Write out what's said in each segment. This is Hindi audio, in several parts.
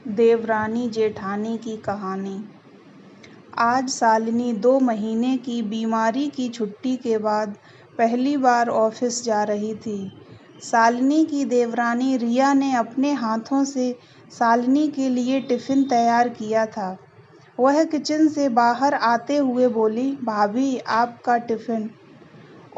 देवरानी जेठानी की कहानी। आज शालिनी 2 महीने की बीमारी की छुट्टी के बाद पहली बार ऑफिस जा रही थी। शालिनी की देवरानी रिया ने अपने हाथों से शालिनी के लिए टिफिन तैयार किया था। वह किचन से बाहर आते हुए बोली, भाभी आपका टिफिन।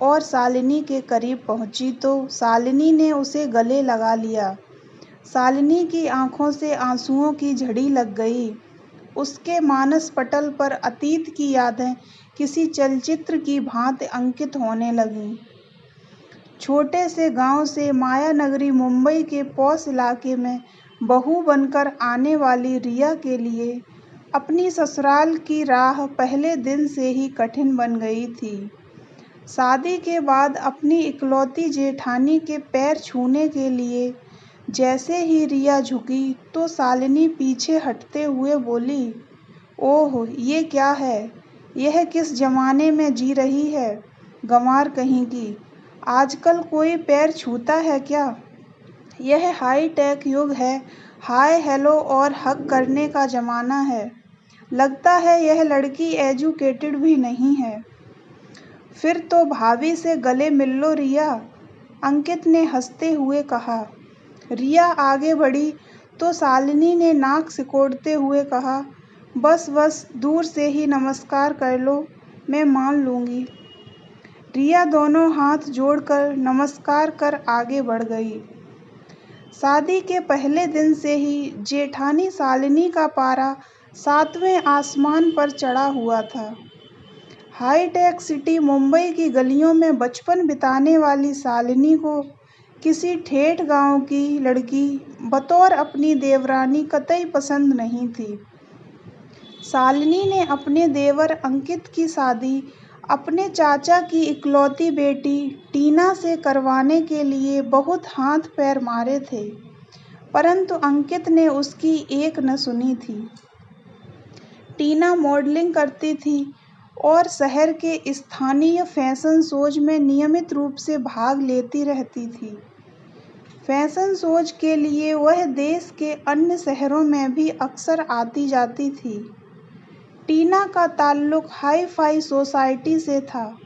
और शालिनी के करीब पहुंची तो शालिनी ने उसे गले लगा लिया। शालिनी की आंखों से आंसुओं की झड़ी लग गई। उसके मानस पटल पर अतीत की यादें किसी चलचित्र की भांति अंकित होने लगीं। छोटे से गांव से मायानगरी मुंबई के पॉश इलाके में बहू बनकर आने वाली रिया के लिए अपनी ससुराल की राह पहले दिन से ही कठिन बन गई थी। शादी के बाद अपनी इकलौती जेठानी के पैर छूने के लिए जैसे ही रिया झुकी तो शालिनी पीछे हटते हुए बोली, ओह ये क्या है, यह किस जमाने में जी रही है, गंवार कहीं की। आजकल कोई पैर छूता है क्या? यह हाई टेक युग है, हाय हेलो और हग करने का जमाना है। लगता है यह लड़की एजुकेटेड भी नहीं है। फिर तो भाभी से गले मिल लो रिया, अंकित ने हंसते हुए कहा। रिया आगे बढ़ी तो शालिनी ने नाक सिकोड़ते हुए कहा, बस बस दूर से ही नमस्कार कर लो, मैं मान लूँगी। रिया दोनों हाथ जोड़कर नमस्कार कर आगे बढ़ गई। शादी के पहले दिन से ही जेठानी शालिनी का पारा 7वें आसमान पर चढ़ा हुआ था। हाईटेक सिटी मुंबई की गलियों में बचपन बिताने वाली शालिनी को किसी ठेठ गांव की लड़की बतौर अपनी देवरानी कतई पसंद नहीं थी। शालिनी ने अपने देवर अंकित की शादी अपने चाचा की इकलौती बेटी टीना से करवाने के लिए बहुत हाथ पैर मारे थे, परंतु अंकित ने उसकी एक न सुनी थी। टीना मॉडलिंग करती थी और शहर के स्थानीय फैशन शोज में नियमित रूप से भाग लेती रहती थी। फैशन शोज के लिए वह देश के अन्य शहरों में भी अक्सर आती जाती थी। टीना का ताल्लुक हाई फाई सोसाइटी से था।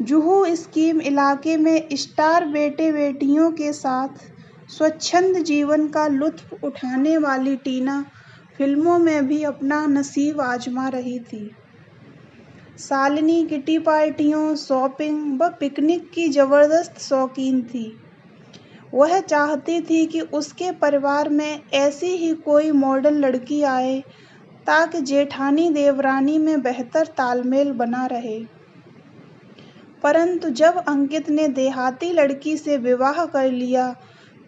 जुहू स्कीम इलाके में स्टार बेटे बेटियों के साथ स्वच्छंद जीवन का लुत्फ उठाने वाली टीना फिल्मों में भी अपना नसीब आजमा रही थी। शालिनी किटी पार्टियों, शॉपिंग व पिकनिक की जबरदस्त शौकीन थी। वह चाहती थी कि उसके परिवार में ऐसी ही कोई मॉडल लड़की आए ताकि जेठानी देवरानी में बेहतर तालमेल बना रहे। परंतु जब अंकित ने देहाती लड़की से विवाह कर लिया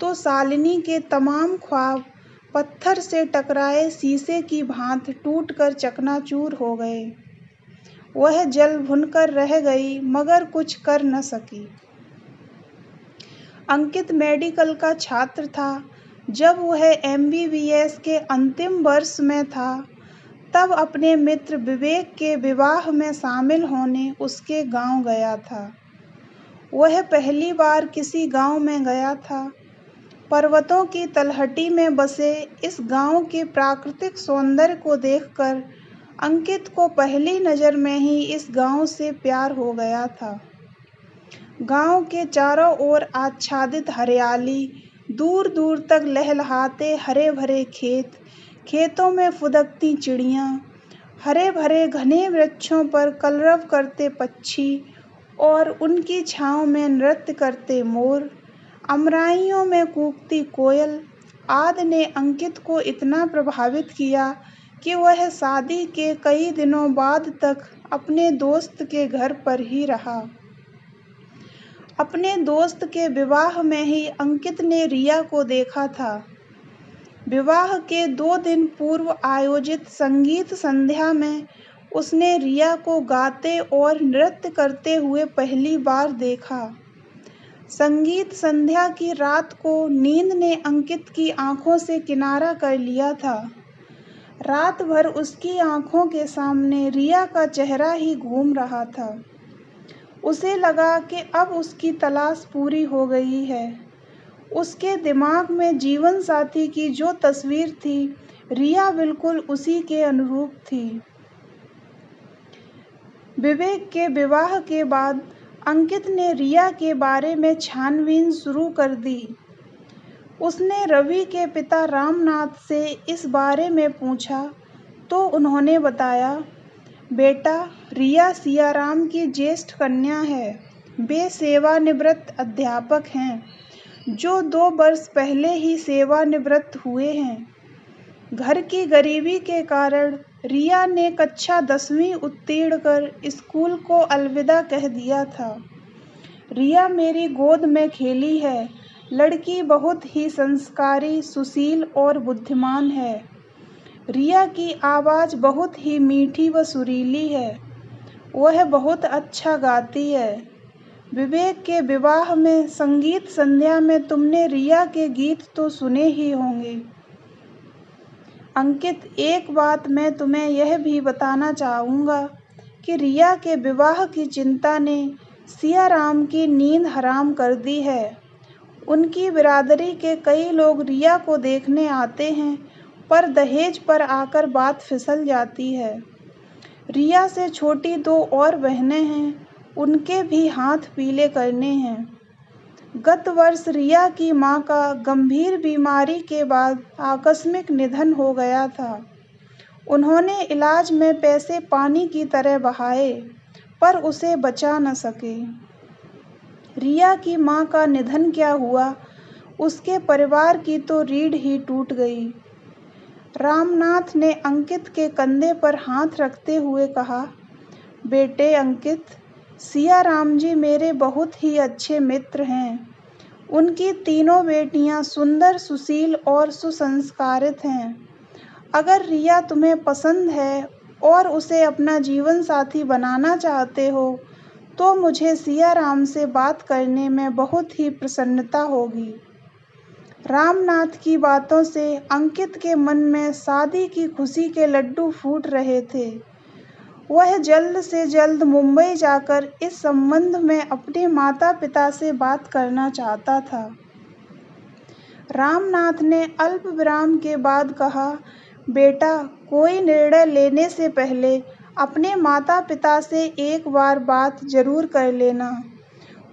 तो शालिनी के तमाम ख्वाब पत्थर से टकराए शीशे की भांति टूटकर चकनाचूर हो गए। वह जल भुनकर रह गई मगर कुछ कर न सकी। अंकित मेडिकल का छात्र था। जब वह MBBS के अंतिम वर्ष में था तब अपने मित्र विवेक के विवाह में शामिल होने उसके गांव गया था। वह पहली बार किसी गांव में गया था। पर्वतों की तलहटी में बसे इस गांव के प्राकृतिक सौंदर्य को देखकर अंकित को पहली नज़र में ही इस गांव से प्यार हो गया था। गांव के चारों ओर आच्छादित हरियाली, दूर दूर तक लहलहाते हरे भरे खेत, खेतों में फुदकती चिड़ियाँ, हरे भरे घने वृक्षों पर कलरव करते पक्षी और उनकी छांव में नृत्य करते मोर, अमराइयों में कूकती कोयल आदि ने अंकित को इतना प्रभावित किया कि वह शादी के कई दिनों बाद तक अपने दोस्त के घर पर ही रहा। अपने दोस्त के विवाह में ही अंकित ने रिया को देखा था। विवाह के 2 दिन पूर्व आयोजित संगीत संध्या में उसने रिया को गाते और नृत्य करते हुए पहली बार देखा। संगीत संध्या की रात को नींद ने अंकित की आंखों से किनारा कर लिया था। रात भर उसकी आंखों के सामने रिया का चेहरा ही घूम रहा था। उसे लगा कि अब उसकी तलाश पूरी हो गई है। उसके दिमाग में जीवन साथी की जो तस्वीर थी, रिया बिल्कुल उसी के अनुरूप थी। विवेक के विवाह के बाद अंकित ने रिया के बारे में छानबीन शुरू कर दी। उसने रवि के पिता रामनाथ से इस बारे में पूछा तो उन्होंने बताया, बेटा, रिया सियाराम की ज्येष्ठ कन्या है। वे सेवानिवृत्त अध्यापक हैं, जो 2 वर्ष पहले ही सेवानिवृत्त हुए हैं। घर की गरीबी के कारण रिया ने कक्षा 10वीं उत्तीर्ण कर स्कूल को अलविदा कह दिया था। रिया मेरी गोद में खेली है। लड़की बहुत ही संस्कारी, सुशील और बुद्धिमान है। रिया की आवाज़ बहुत ही मीठी व सुरीली है। वह बहुत अच्छा गाती है। विवेक के विवाह में संगीत संध्या में तुमने रिया के गीत तो सुने ही होंगे। अंकित, एक बात मैं तुम्हें यह भी बताना चाहूँगा कि रिया के विवाह की चिंता ने सियाराम की नींद हराम कर दी है। उनकी बिरादरी के कई लोग रिया को देखने आते हैं, पर दहेज पर आकर बात फिसल जाती है। रिया से छोटी 2 और बहनें हैं, उनके भी हाथ पीले करने हैं। गत वर्ष रिया की मां का गंभीर बीमारी के बाद आकस्मिक निधन हो गया था। उन्होंने इलाज में पैसे पानी की तरह बहाए, पर उसे बचा न सके। रिया की मां का निधन क्या हुआ, उसके परिवार की तो रीढ़ ही टूट गई। रामनाथ ने अंकित के कंधे पर हाथ रखते हुए कहा, बेटे अंकित, सियाराम जी मेरे बहुत ही अच्छे मित्र हैं। उनकी तीनों बेटियां सुंदर, सुशील और सुसंस्कारित हैं। अगर रिया तुम्हें पसंद है और उसे अपना जीवन साथी बनाना चाहते हो, तो मुझे सियाराम से बात करने में बहुत ही प्रसन्नता होगी। रामनाथ की बातों से अंकित के मन में शादी की खुशी के लड्डू फूट रहे थे। वह जल्द से जल्द मुंबई जाकर इस संबंध में अपने माता-पिता से बात करना चाहता था। रामनाथ ने अल्प विराम के बाद कहा, बेटा, कोई निर्णय लेने से पहले अपने माता-पिता से एक बार बात जरूर कर लेना।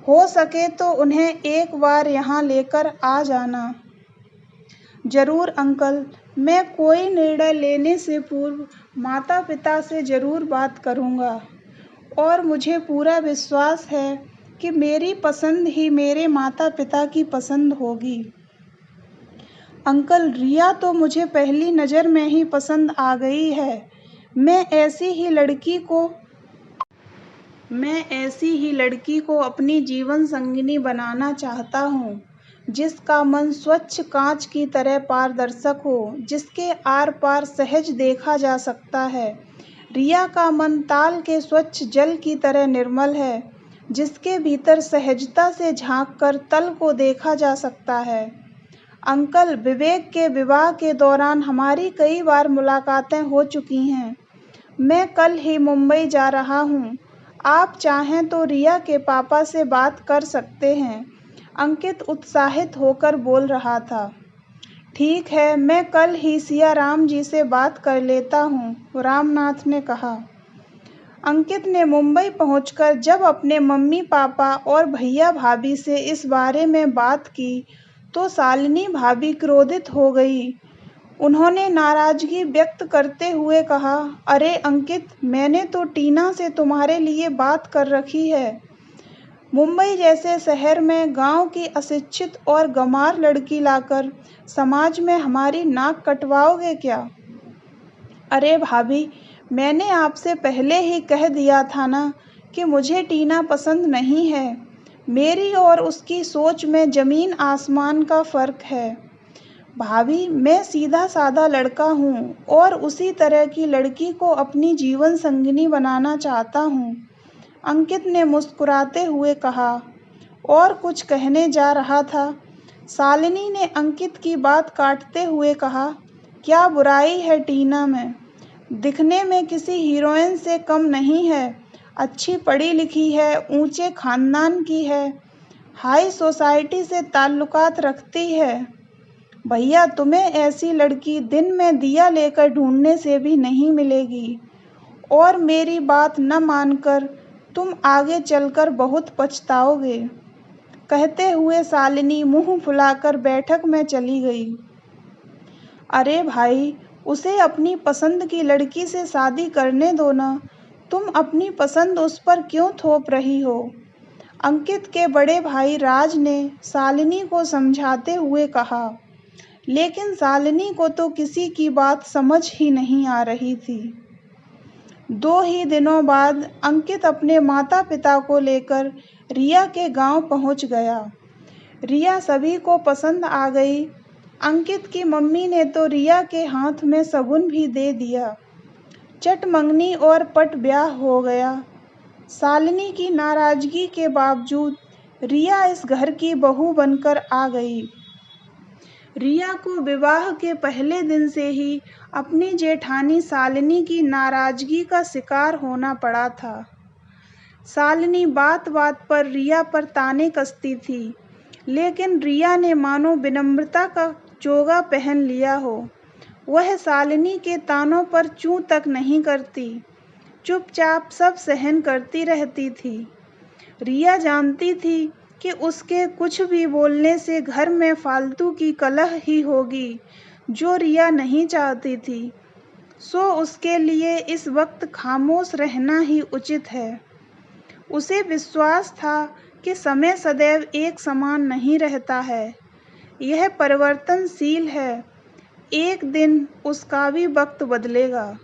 हो सके तो उन्हें एक बार यहाँ लेकर आ जाना। जरूर अंकल, मैं कोई निर्णय लेने से पूर्व माता-पिता से जरूर बात करूँगा और मुझे पूरा विश्वास है कि मेरी पसंद ही मेरे माता-पिता की पसंद होगी। अंकल, रिया तो मुझे पहली नज़र में ही पसंद आ गई है। मैं ऐसी ही लड़की को अपनी जीवन संगिनी बनाना चाहता हूँ, जिसका मन स्वच्छ कांच की तरह पारदर्शक हो, जिसके आर पार सहज देखा जा सकता है। रिया का मन ताल के स्वच्छ जल की तरह निर्मल है, जिसके भीतर सहजता से झांककर तल को देखा जा सकता है। अंकल, विवेक के विवाह के दौरान हमारी कई बार मुलाकातें हो चुकी हैं। मैं कल ही मुंबई जा रहा हूँ। आप चाहें तो रिया के पापा से बात कर सकते हैं। अंकित उत्साहित होकर बोल रहा था। ठीक है, मैं कल ही सियाराम जी से बात कर लेता हूँ, रामनाथ ने कहा। अंकित ने मुंबई पहुंचकर जब अपने मम्मी पापा और भैया भाभी से इस बारे में बात की, तो शालिनी भाभी क्रोधित हो गई। उन्होंने नाराजगी व्यक्त करते हुए कहा, अरे अंकित, मैंने तो टीना से तुम्हारे लिए बात कर रखी है। मुंबई जैसे शहर में गांव की अशिक्षित और गंवार लड़की लाकर समाज में हमारी नाक कटवाओगे क्या? अरे भाभी, मैंने आपसे पहले ही कह दिया था ना कि मुझे टीना पसंद नहीं है। मेरी और उसकी सोच में जमीन आसमान का फर्क है। भाभी, मैं सीधा साधा लड़का हूँ और उसी तरह की लड़की को अपनी जीवन संगिनी बनाना चाहता हूँ, अंकित ने मुस्कुराते हुए कहा। और कुछ कहने जा रहा था, शालिनी ने अंकित की बात काटते हुए कहा, क्या बुराई है टीना में? दिखने में किसी हीरोइन से कम नहीं है। अच्छी पढ़ी लिखी है, ऊंचे खानदान की है। हाई सोसाइटी से ताल्लुकात रखती है। भैया, तुम्हें ऐसी लड़की दिन में दिया लेकर ढूंढने से भी नहीं मिलेगी, और मेरी बात न मानकर तुम आगे चलकर बहुत पछताओगे। कहते हुए शालिनी मुंह फुलाकर बैठक में चली गई। अरे भाई, उसे अपनी पसंद की लड़की से शादी करने दो ना, तुम अपनी पसंद उस पर क्यों थोप रही हो? अंकित के बड़े भाई राज ने शालिनी को समझाते हुए कहा, लेकिन शालिनी को तो किसी की बात समझ ही नहीं आ रही थी। 2 ही दिनों बाद अंकित अपने माता पिता को लेकर रिया के गांव पहुंच गया। रिया सभी को पसंद आ गई। अंकित की मम्मी ने तो रिया के हाथ में शगुन भी दे दिया। चट मंगनी और पट ब्याह हो गया। शालिनी की नाराजगी के बावजूद रिया इस घर की बहू बनकर आ गई। रिया को विवाह के पहले दिन से ही अपनी जेठानी शालिनी की नाराजगी का शिकार होना पड़ा था। शालिनी बात बात पर रिया पर ताने कसती थी, लेकिन रिया ने मानो विनम्रता का चोगा पहन लिया हो। वह शालिनी के तानों पर चूं तक नहीं करती, चुपचाप सब सहन करती रहती थी। रिया जानती थी कि उसके कुछ भी बोलने से घर में फालतू की कलह ही होगी, जो रिया नहीं चाहती थी। सो उसके लिए इस वक्त खामोश रहना ही उचित है। उसे विश्वास था कि समय सदैव एक समान नहीं रहता है, यह परिवर्तनशील है। एक दिन उसका भी वक्त बदलेगा।